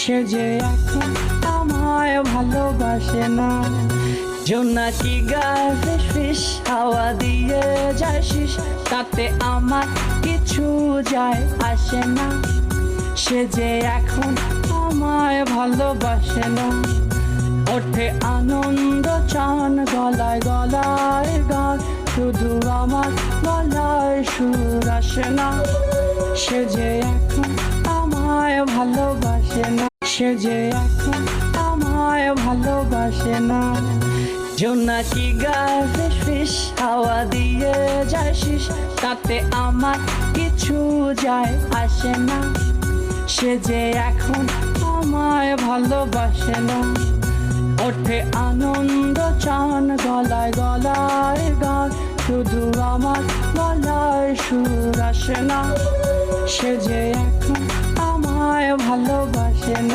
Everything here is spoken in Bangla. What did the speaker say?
সে যে এখন আমায় ভালোবাসে না। জোনাকি গায়ে ফিস ফিস হাওয়া দিয়ে যায় শিস, তাতে আমার কিছু যায় আসে না। সে যে এখন আমায় ভালোবাসে না। ওঠে আনন্দ চান গলায় গলায় গান, শুধু আমার গলায় সুর আসে না। সে যে এখন আমায় ভালোবাসে না। সে যে এখন আমায় ভালোবাসে না। জোনাকি গায়ে ফিস ফিস হাওয়া দিয়ে যায় শিস, তাতে আমার কিছু যায় আসে না। সে যে এখন আমায় ভালোবাসে না। ওঠে আনন্দ চান গলায় গলায় গান, শুধু আমার গলায় সুর আসে না। সে যে এখন আমায় ভালোবাসে না।